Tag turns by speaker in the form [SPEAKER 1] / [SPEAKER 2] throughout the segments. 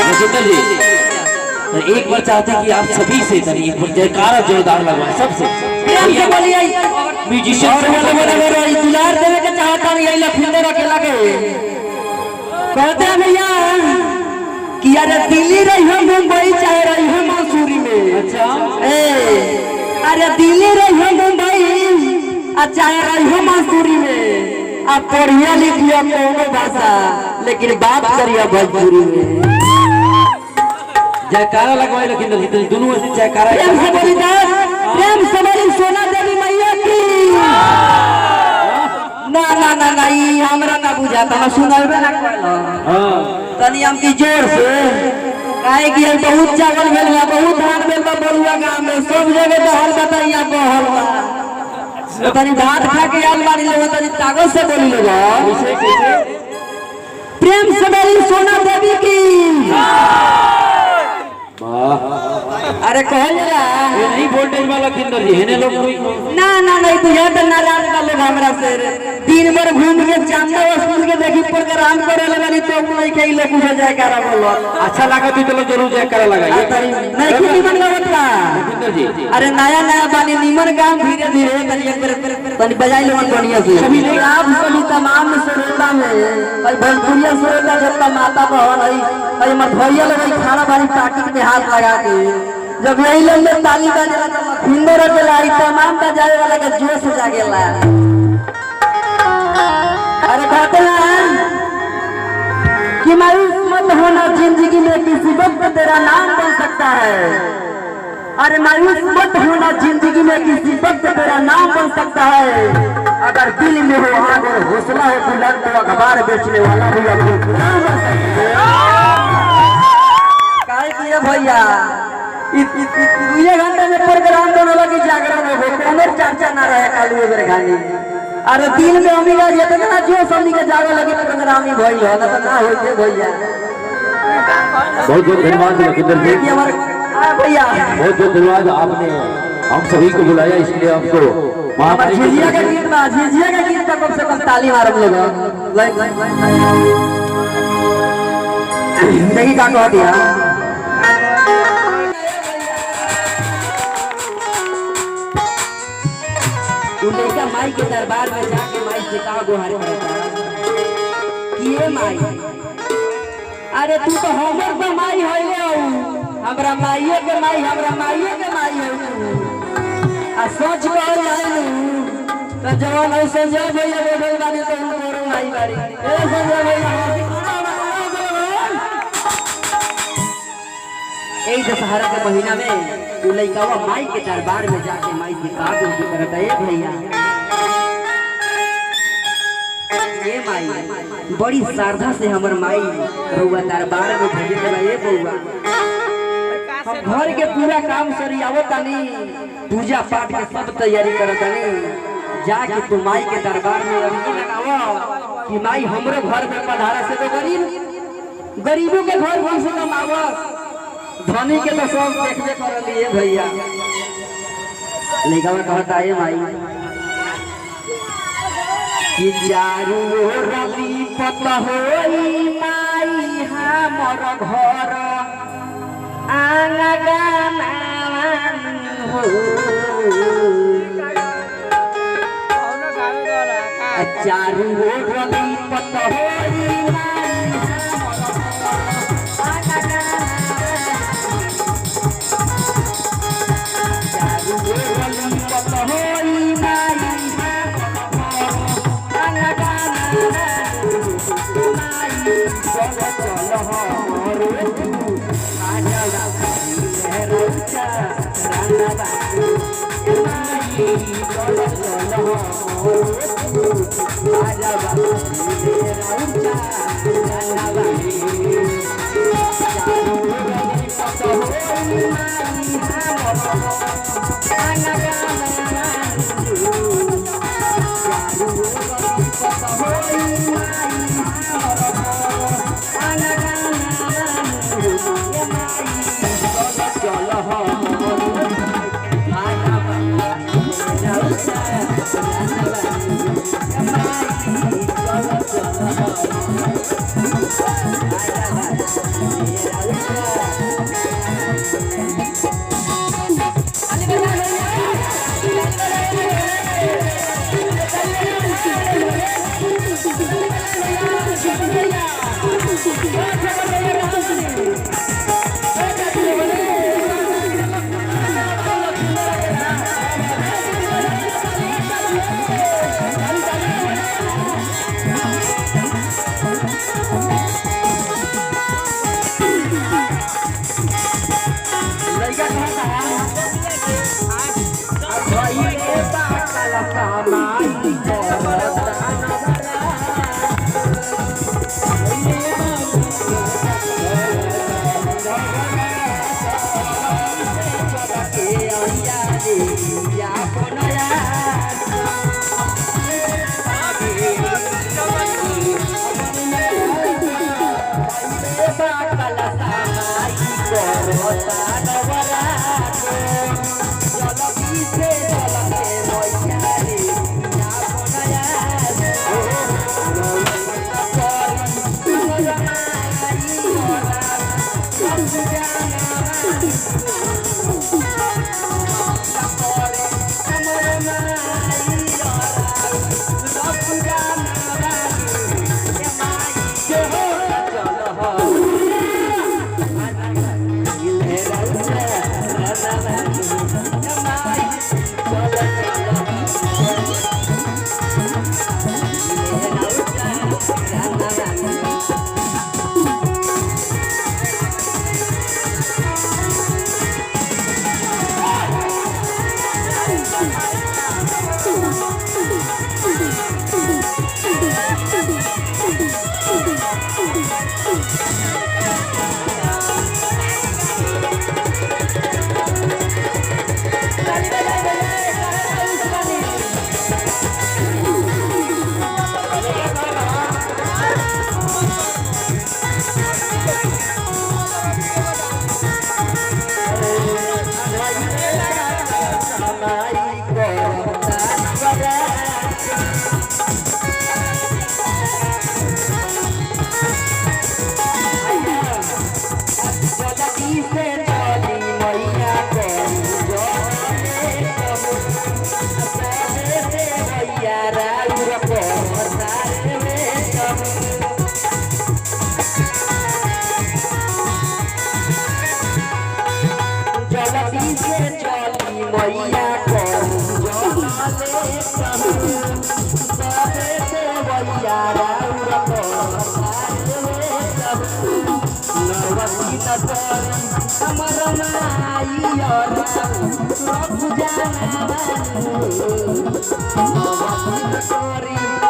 [SPEAKER 1] लखिंदर जी तो एक बार चाहते हैं कि आप सभी से एक बार जयकारा जोरदार लगवाएं सबसे
[SPEAKER 2] बोलिए
[SPEAKER 1] म्यूजिशियन
[SPEAKER 2] दुलार देवे के चाहता नहीं यही लखिंदर अकेला के कहते हैं भैया कि अरे दिल्ली रही हो मुंबई चाहे रही हो मसूरी में।
[SPEAKER 1] अच्छा
[SPEAKER 2] अरे दिल्ली रही हो मुंबई चाहे रही हो मसूरी में आप पढ़िया लिखिए कोनो भाषा लेकिन बात करिए भोजपुरी में।
[SPEAKER 1] जयकारा लगवाए लखिंदर जी दोनों ऐसे जयकारा
[SPEAKER 2] प्रेम से बोली सोना देवी मैया की। ना ना ना ना ये हमरा ना बुझाता ना सुनलबे ना कहलो।
[SPEAKER 1] हां
[SPEAKER 2] तनी हम की जोर से काहे कि बहुत चावल भेल बा बहुत धान भेल बा बलुआ गांव में सब जगह दहल बताइया बहल बा तनी भात खा के आल बारी ले तनी ताकत से बोली ले
[SPEAKER 1] कैसे कैसे
[SPEAKER 2] प्रेम से बोली सोना देवी की। अरे कहला
[SPEAKER 1] ये नहीं वोल्टेज वाला लखिंदर जी हेने लोग कोई
[SPEAKER 2] ना ना नहीं बुझा तो नाराज का लोग हमरा से दिन भर घूम के चांदा वसूल के देखी प्रोग्राम करे लगनी तो नहीं कइले कुछ जयकारा बोलो
[SPEAKER 1] अच्छा लगा तो चलो जरूर जयकारा लगाइए
[SPEAKER 2] नहीं कि निमन गावत बा
[SPEAKER 1] लखिंदर जी
[SPEAKER 2] अरे नया नया बानी निमन गांव धीरे धीरे तनी बजाई लेवन बढ़िया से आप सभी तमाम श्रोता में भाई भोजपुरिया श्रोता जब माता बहन है भाई मत भैया लोग खाना बारी पार्टी में हाथ लगा के जब यही लोग ताली बजेला तो लखिंदर अकेला तमाम बजावे वाला का जोश जागेला। अरे कहते हैं कि मायूस मत होना जिंदगी में किसी वक्त तेरा नाम बन सकता है। अरे मायूस मत होना जिंदगी में किसी वक्त तेरा नाम बन सकता है। अगर दिल में हो आग और हौसला है बुलंद तो अखबार बेचने वाला भी अपने गुलाम बन सकता है। भैया ये घंटे में प्रोग्राम दोनों लगी जागरण हो कोनो चर्चा ना रहे कालू एबर खाली। अरे दिन में अमीगा जितना ना जो समी के जागे लगी प्रोग्राम ही भइल हो ना तो ना होइते भैया।
[SPEAKER 1] बहुत बहुत धन्यवाद लखिंदर जी
[SPEAKER 2] भैया
[SPEAKER 1] बहुत बहुत धन्यवाद आपने हम सभी को बुलाया इसलिए आपको
[SPEAKER 2] झिझिया का गीत बा झिझिया का गीत का कम से कम ताली मारब लोग नहीं का कह दिया उनका माई के दरबार में जाके माई से कहा गुहार करता किए माई अरे तू तो हमर तो माई होइले हमरा माईए के माई है आ सोच कर लाइनु तो जवान ऐसे जो भैया बोल बानी तो हमरो माई बारी ए संजय भैया ए दशहरा के महीना में तू लइकावा माई के दरबार में जाके माई से का बोल करता है भैया। ये माई बड़ी श्रद्धा से हमर माई रउआ दरबार में भेजे देबा ए बउआ हम घर के पूरा काम सरियावत तानी पूजा पाठ के सब तैयारी करत तानी जाके तू माई के दरबार में रंगी लगावा कि माई हमरो घर में पधारा से तो गरीबों के घर कम से कम आवस धनी के तो सब देखबे कर लिए भैया। लइकावा कहता है माई कि चारू रली पत होई माई हमर घर आंगन हो चारू रली पत होई करता नवरातो चल पीछे चल के मैया रे ना बनाया हो नवरातो करी तुमर माई होला सब जाना करे तुमर माई होला सब जाना ये माई जो चल हो मैया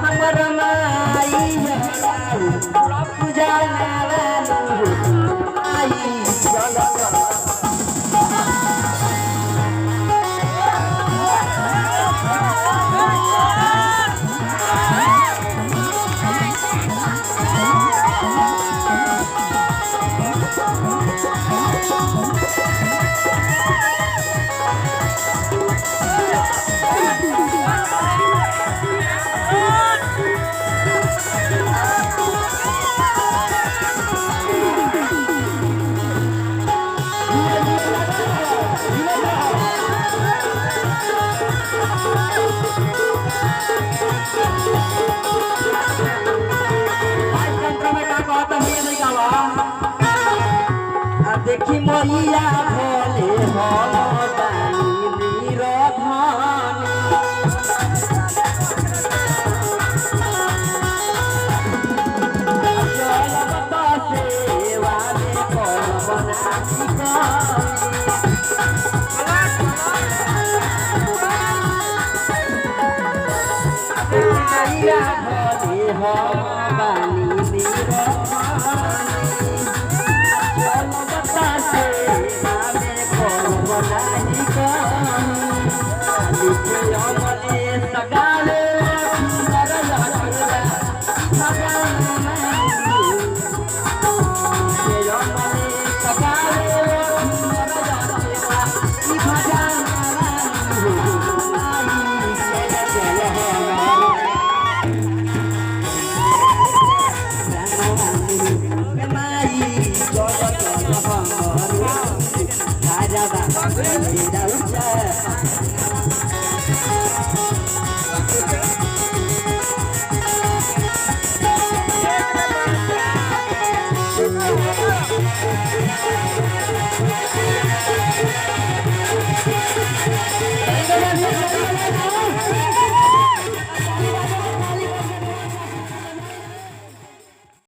[SPEAKER 2] हमर माई हमर माई पूजा देखी मैया